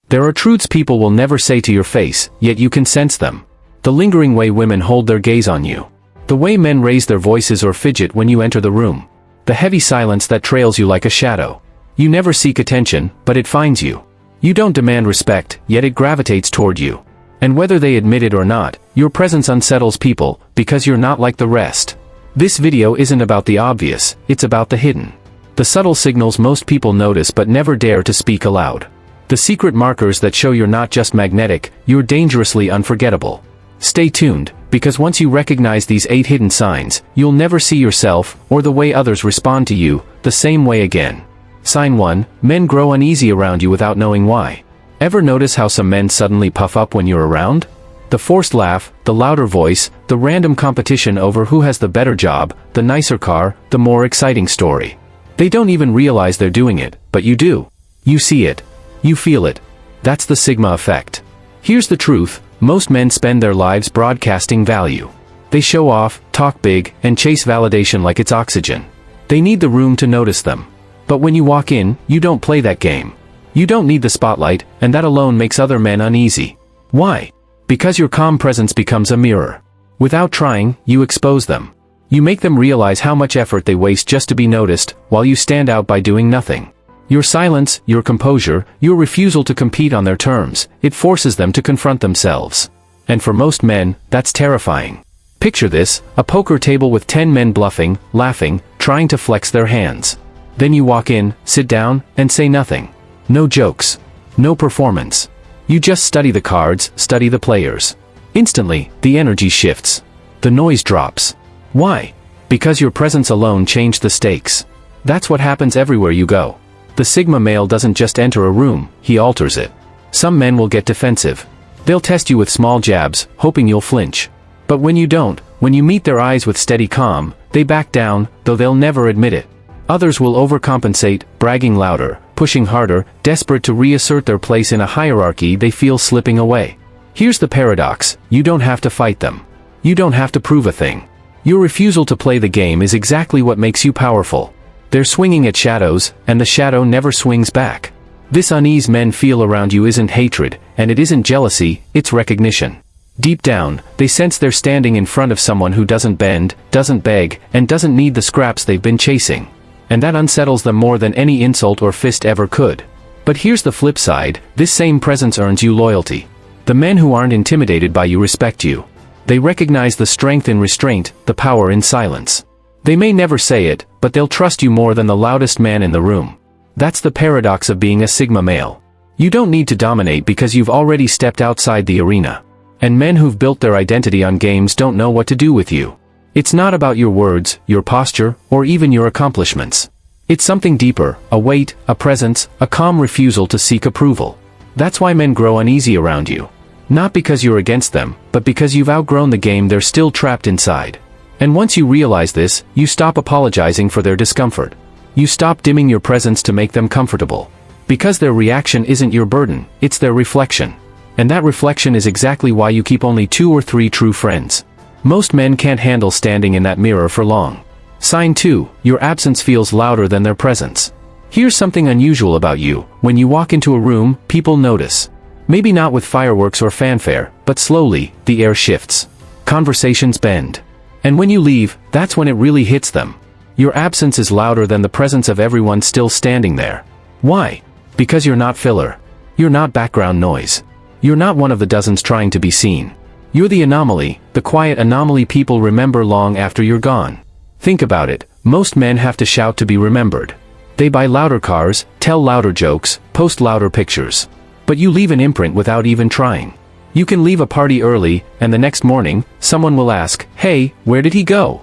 There are truths people will never say to your face, yet you can sense them. The lingering way women hold their gaze on you. The way men raise their voices or fidget when you enter the room. The heavy silence that trails you like a shadow. You never seek attention, but it finds you. You don't demand respect, yet it gravitates toward you. And whether they admit it or not, your presence unsettles people, because you're not like the rest. This video isn't about the obvious, it's about the hidden. The subtle signals most people notice but never dare to speak aloud. The secret markers that show you're not just magnetic, you're dangerously unforgettable. Stay tuned, because once you recognize these 8 hidden signs, you'll never see yourself, or the way others respond to you, the same way again. Sign 1, men grow uneasy around you without knowing why. Ever notice how some men suddenly puff up when you're around? The forced laugh, the louder voice, the random competition over who has the better job, the nicer car, the more exciting story. They don't even realize they're doing it, but you do. You see it. You feel it. That's the Sigma effect. Here's the truth, most men spend their lives broadcasting value. They show off, talk big, and chase validation like it's oxygen. They need the room to notice them. But when you walk in, you don't play that game. You don't need the spotlight, and that alone makes other men uneasy. Why? Because your calm presence becomes a mirror. Without trying, you expose them. You make them realize how much effort they waste just to be noticed, while you stand out by doing nothing. Your silence, your composure, your refusal to compete on their terms, it forces them to confront themselves. And for most men, that's terrifying. Picture this, a poker table with 10 men bluffing, laughing, trying to flex their hands. Then you walk in, sit down, and say nothing. No jokes. No performance. You just study the cards, study the players. Instantly, the energy shifts. The noise drops. Why? Because your presence alone changed the stakes. That's what happens everywhere you go. The Sigma male doesn't just enter a room, he alters it. Some men will get defensive. They'll test you with small jabs, hoping you'll flinch. But when you don't, when you meet their eyes with steady calm, they back down, though they'll never admit it. Others will overcompensate, bragging louder, pushing harder, desperate to reassert their place in a hierarchy they feel slipping away. Here's the paradox, you don't have to fight them. You don't have to prove a thing. Your refusal to play the game is exactly what makes you powerful. They're swinging at shadows, and the shadow never swings back. This unease men feel around you isn't hatred, and it isn't jealousy, it's recognition. Deep down, they sense they're standing in front of someone who doesn't bend, doesn't beg, and doesn't need the scraps they've been chasing. And that unsettles them more than any insult or fist ever could. But here's the flip side, this same presence earns you loyalty. The men who aren't intimidated by you respect you. They recognize the strength in restraint, the power in silence. They may never say it, but they'll trust you more than the loudest man in the room. That's the paradox of being a Sigma male. You don't need to dominate because you've already stepped outside the arena. And men who've built their identity on games don't know what to do with you. It's not about your words, your posture, or even your accomplishments. It's something deeper, a weight, a presence, a calm refusal to seek approval. That's why men grow uneasy around you. Not because you're against them, but because you've outgrown the game they're still trapped inside. And once you realize this, you stop apologizing for their discomfort. You stop dimming your presence to make them comfortable. Because their reaction isn't your burden, it's their reflection. And that reflection is exactly why you keep only 2 or 3 true friends. Most men can't handle standing in that mirror for long. Sign 2, your absence feels louder than their presence. Here's something unusual about you, when you walk into a room, people notice. Maybe not with fireworks or fanfare, but slowly, the air shifts. Conversations bend. And when you leave, that's when it really hits them. Your absence is louder than the presence of everyone still standing there. Why? Because you're not filler. You're not background noise. You're not one of the dozens trying to be seen. You're the anomaly, the quiet anomaly people remember long after you're gone. Think about it, most men have to shout to be remembered. They buy louder cars, tell louder jokes, post louder pictures. But you leave an imprint without even trying. You can leave a party early, and the next morning, someone will ask, "Hey, where did he go?"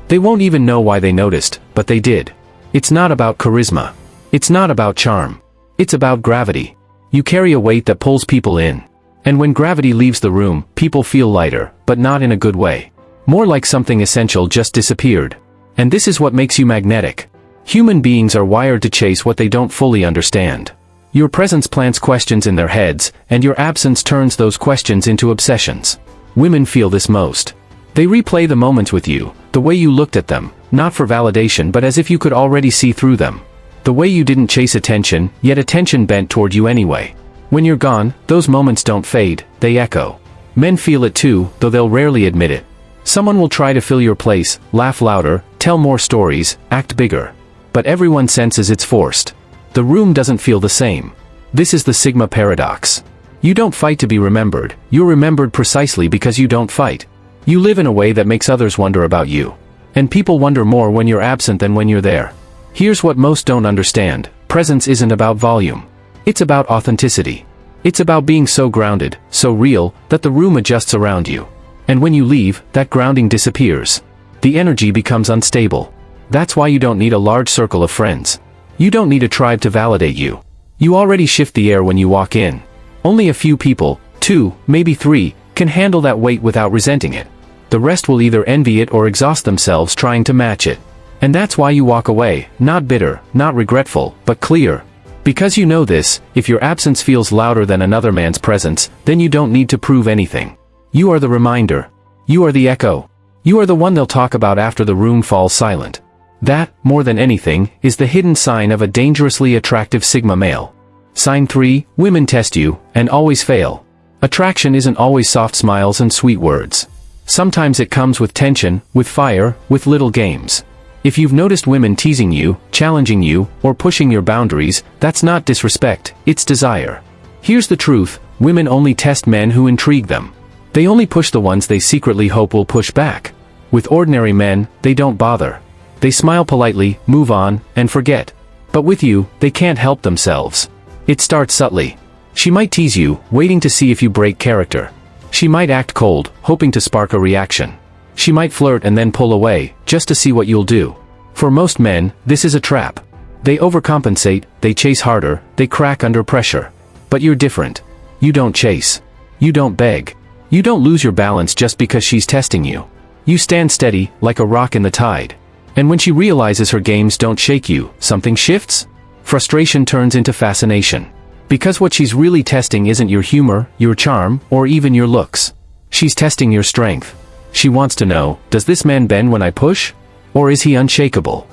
They won't even know why they noticed, but they did. It's not about charisma. It's not about charm. It's about gravity. You carry a weight that pulls people in. And when gravity leaves the room, people feel lighter, but not in a good way. More like something essential just disappeared. And this is what makes you magnetic. Human beings are wired to chase what they don't fully understand. Your presence plants questions in their heads, and your absence turns those questions into obsessions. Women feel this most. They replay the moments with you, the way you looked at them, not for validation but as if you could already see through them. The way you didn't chase attention, yet attention bent toward you anyway. When you're gone, those moments don't fade, they echo. Men feel it too, though they'll rarely admit it. Someone will try to fill your place, laugh louder, tell more stories, act bigger. But everyone senses it's forced. The room doesn't feel the same. This is the Sigma paradox. You don't fight to be remembered, you're remembered precisely because you don't fight. You live in a way that makes others wonder about you. And people wonder more when you're absent than when you're there. Here's what most don't understand: presence isn't about volume. It's about authenticity. It's about being so grounded, so real, that the room adjusts around you. And when you leave, that grounding disappears. The energy becomes unstable. That's why you don't need a large circle of friends. You don't need a tribe to validate you. You already shift the air when you walk in. Only a few people, 2, maybe 3, can handle that weight without resenting it. The rest will either envy it or exhaust themselves trying to match it. And that's why you walk away, not bitter, not regretful, but clear. Because you know this: if your absence feels louder than another man's presence, then you don't need to prove anything. You are the reminder. You are the echo. You are the one they'll talk about after the room falls silent. That, more than anything, is the hidden sign of a dangerously attractive Sigma male. Sign 3, women test you, and always fail. Attraction isn't always soft smiles and sweet words. Sometimes it comes with tension, with fire, with little games. If you've noticed women teasing you, challenging you, or pushing your boundaries, that's not disrespect, it's desire. Here's the truth: women only test men who intrigue them. They only push the ones they secretly hope will push back. With ordinary men, they don't bother. They smile politely, move on, and forget. But with you, they can't help themselves. It starts subtly. She might tease you, waiting to see if you break character. She might act cold, hoping to spark a reaction. She might flirt and then pull away, just to see what you'll do. For most men, this is a trap. They overcompensate, they chase harder, they crack under pressure. But you're different. You don't chase. You don't beg. You don't lose your balance just because she's testing you. You stand steady, like a rock in the tide. And when she realizes her games don't shake you, something shifts. Frustration turns into fascination. Because what she's really testing isn't your humor, your charm, or even your looks. She's testing your strength. She wants to know, does this man bend when I push? Or is he unshakable?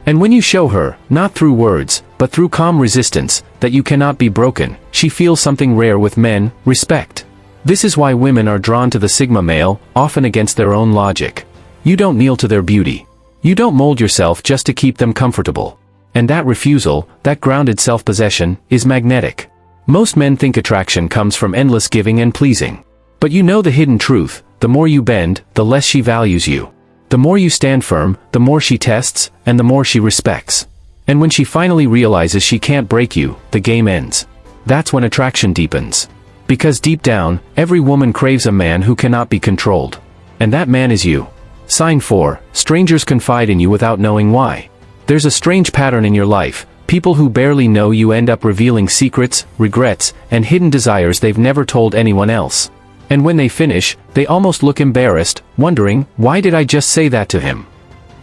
And when you show her, not through words, but through calm resistance, that you cannot be broken, she feels something rare with men: respect. This is why women are drawn to the Sigma male, often against their own logic. You don't kneel to their beauty. You don't mold yourself just to keep them comfortable. And that refusal, that grounded self-possession, is magnetic. Most men think attraction comes from endless giving and pleasing. But you know the hidden truth: the more you bend, the less she values you. The more you stand firm, the more she tests, and the more she respects. And when she finally realizes she can't break you, the game ends. That's when attraction deepens. Because deep down, every woman craves a man who cannot be controlled. And that man is you. Sign 4, strangers confide in you without knowing why. There's a strange pattern in your life: people who barely know you end up revealing secrets, regrets, and hidden desires they've never told anyone else. And when they finish, they almost look embarrassed, wondering, why did I just say that to him?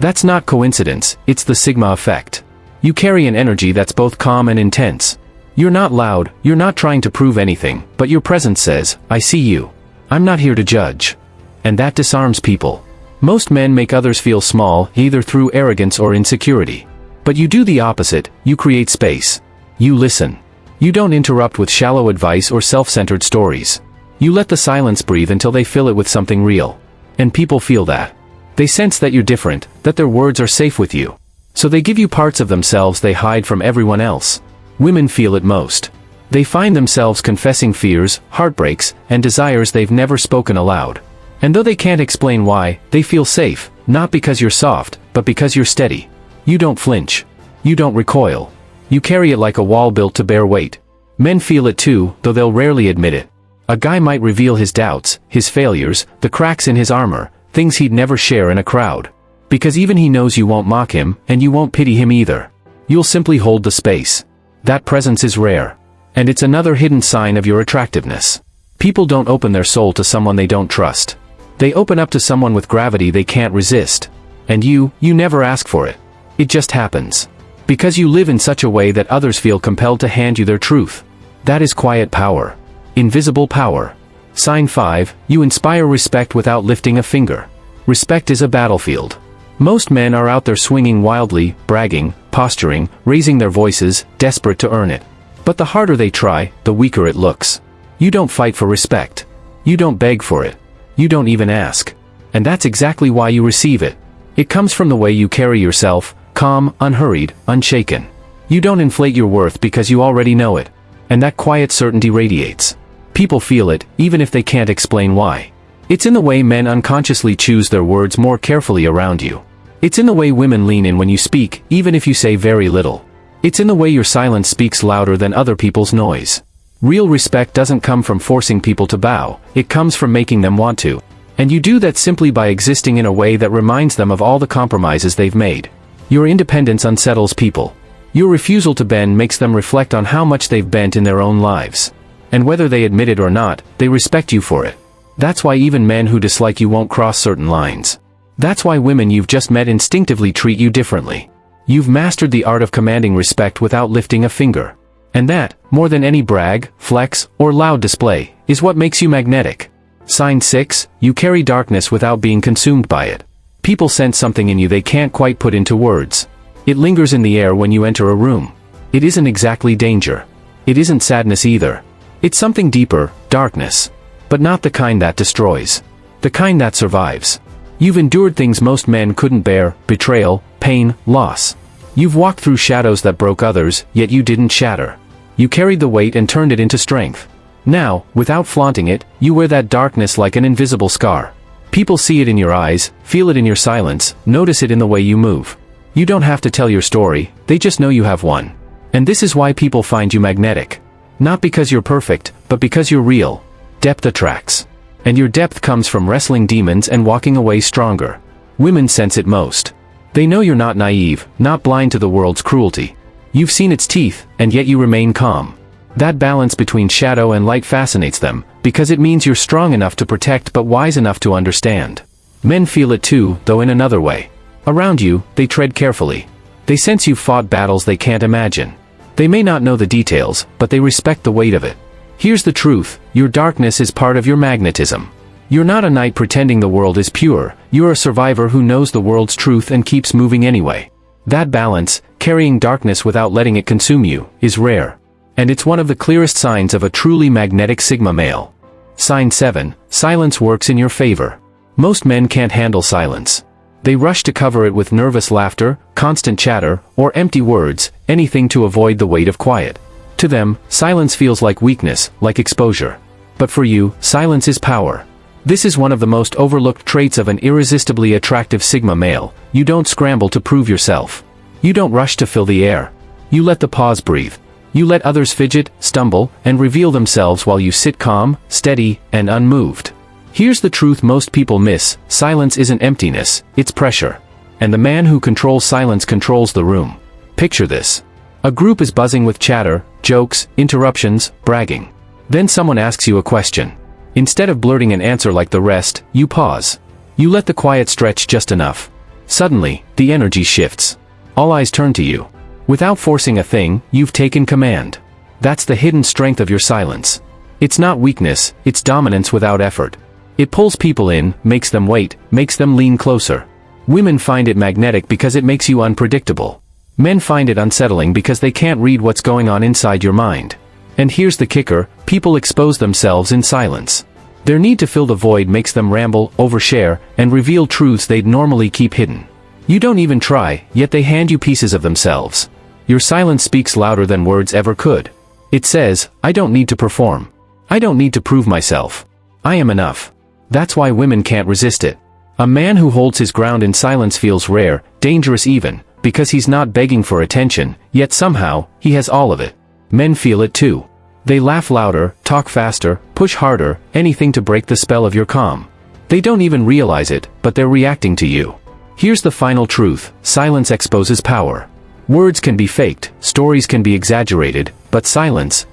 That's not coincidence, it's the Sigma effect. You carry an energy that's both calm and intense. You're not loud, you're not trying to prove anything, but your presence says, I see you. I'm not here to judge. And that disarms people. Most men make others feel small, either through arrogance or insecurity. But you do the opposite: you create space. You listen. You don't interrupt with shallow advice or self-centered stories. You let the silence breathe until they fill it with something real. And people feel that. They sense that you're different, that their words are safe with you. So they give you parts of themselves they hide from everyone else. Women feel it most. They find themselves confessing fears, heartbreaks, and desires they've never spoken aloud. And though they can't explain why, they feel safe, not because you're soft, but because you're steady. You don't flinch. You don't recoil. You carry it like a wall built to bear weight. Men feel it too, though they'll rarely admit it. A guy might reveal his doubts, his failures, the cracks in his armor, things he'd never share in a crowd. Because even he knows you won't mock him, and you won't pity him either. You'll simply hold the space. That presence is rare. And it's another hidden sign of your attractiveness. People don't open their soul to someone they don't trust. They open up to someone with gravity they can't resist. And you never ask for it. It just happens. Because you live in such a way that others feel compelled to hand you their truth. That is quiet power. Invisible power. Sign 5, you inspire respect without lifting a finger. Respect is a battlefield. Most men are out there swinging wildly, bragging, posturing, raising their voices, desperate to earn it. But the harder they try, the weaker it looks. You don't fight for respect. You don't beg for it. You don't even ask. And that's exactly why you receive it. It comes from the way you carry yourself, calm, unhurried, unshaken. You don't inflate your worth because you already know it. And that quiet certainty radiates. People feel it, even if they can't explain why. It's in the way men unconsciously choose their words more carefully around you. It's in the way women lean in when you speak, even if you say very little. It's in the way your silence speaks louder than other people's noise. Real respect doesn't come from forcing people to bow, it comes from making them want to. And you do that simply by existing in a way that reminds them of all the compromises they've made. Your independence unsettles people. Your refusal to bend makes them reflect on how much they've bent in their own lives. And whether they admit it or not, they respect you for it. That's why even men who dislike you won't cross certain lines. That's why women you've just met instinctively treat you differently. You've mastered the art of commanding respect without lifting a finger. And that, more than any brag, flex, or loud display, is what makes you magnetic. Sign 6, you carry darkness without being consumed by it. People sense something in you they can't quite put into words. It lingers in the air when you enter a room. It isn't exactly danger. It isn't sadness either. It's something deeper, darkness. But not the kind that destroys. The kind that survives. You've endured things most men couldn't bear: betrayal, pain, loss. You've walked through shadows that broke others, yet you didn't shatter. You carried the weight and turned it into strength. Now, without flaunting it, you wear that darkness like an invisible scar. People see it in your eyes, feel it in your silence, notice it in the way you move. You don't have to tell your story, they just know you have one. And this is why people find you magnetic. Not because you're perfect, but because you're real. Depth attracts. And your depth comes from wrestling demons and walking away stronger. Women sense it most. They know you're not naive, not blind to the world's cruelty. You've seen its teeth, and yet you remain calm. That balance between shadow and light fascinates them, because it means you're strong enough to protect but wise enough to understand. Men feel it too, though in another way. Around you, they tread carefully. They sense you've fought battles they can't imagine. They may not know the details, but they respect the weight of it. Here's the truth: your darkness is part of your magnetism. You're not a knight pretending the world is pure, you're a survivor who knows the world's truth and keeps moving anyway. That balance, carrying darkness without letting it consume you, is rare. And it's one of the clearest signs of a truly magnetic Sigma male. Sign 7, silence works in your favor. Most men can't handle silence. They rush to cover it with nervous laughter, constant chatter, or empty words, anything to avoid the weight of quiet. To them, silence feels like weakness, like exposure. But for you, silence is power. This is one of the most overlooked traits of an irresistibly attractive Sigma male. You don't scramble to prove yourself. You don't rush to fill the air. You let the pause breathe. You let others fidget, stumble, and reveal themselves while you sit calm, steady, and unmoved. Here's the truth most people miss: silence isn't emptiness, it's pressure. And the man who controls silence controls the room. Picture this. A group is buzzing with chatter, jokes, interruptions, bragging. Then someone asks you a question. Instead of blurting an answer like the rest, you pause. You let the quiet stretch just enough. Suddenly, the energy shifts. All eyes turn to you. Without forcing a thing, you've taken command. That's the hidden strength of your silence. It's not weakness, it's dominance without effort. It pulls people in, makes them wait, makes them lean closer. Women find it magnetic because it makes you unpredictable. Men find it unsettling because they can't read what's going on inside your mind. And here's the kicker: people expose themselves in silence. Their need to fill the void makes them ramble, overshare, and reveal truths they'd normally keep hidden. You don't even try, yet they hand you pieces of themselves. Your silence speaks louder than words ever could. It says, I don't need to perform. I don't need to prove myself. I am enough. That's why women can't resist it. A man who holds his ground in silence feels rare, dangerous even, because he's not begging for attention, yet somehow, he has all of it. Men feel it too. They laugh louder, talk faster, push harder, anything to break the spell of your calm. They don't even realize it, but they're reacting to you. Here's the final truth: silence exposes power. Words can be faked, stories can be exaggerated, but silence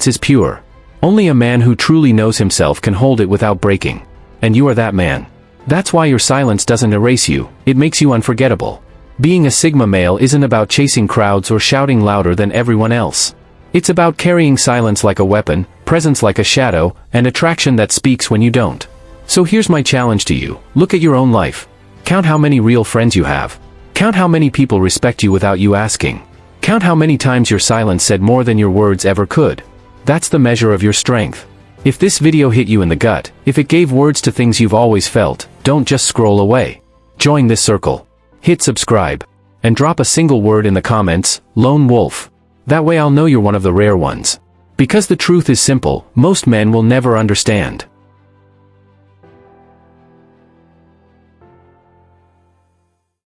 is pure. Only a man who truly knows himself can hold it without breaking. And you are that man. That's why your silence doesn't erase you, it makes you unforgettable. Being a Sigma male isn't about chasing crowds or shouting louder than everyone else. It's about carrying silence like a weapon, presence like a shadow, and attraction that speaks when you don't. So here's my challenge to you: look at your own life. Count how many real friends you have. Count how many people respect you without you asking. Count how many times your silence said more than your words ever could. That's the measure of your strength. If this video hit you in the gut, if it gave words to things you've always felt, don't just scroll away. Join this circle. Hit subscribe. And drop a single word in the comments, lone wolf. That way I'll know you're one of the rare ones. Because the truth is simple, most men will never understand.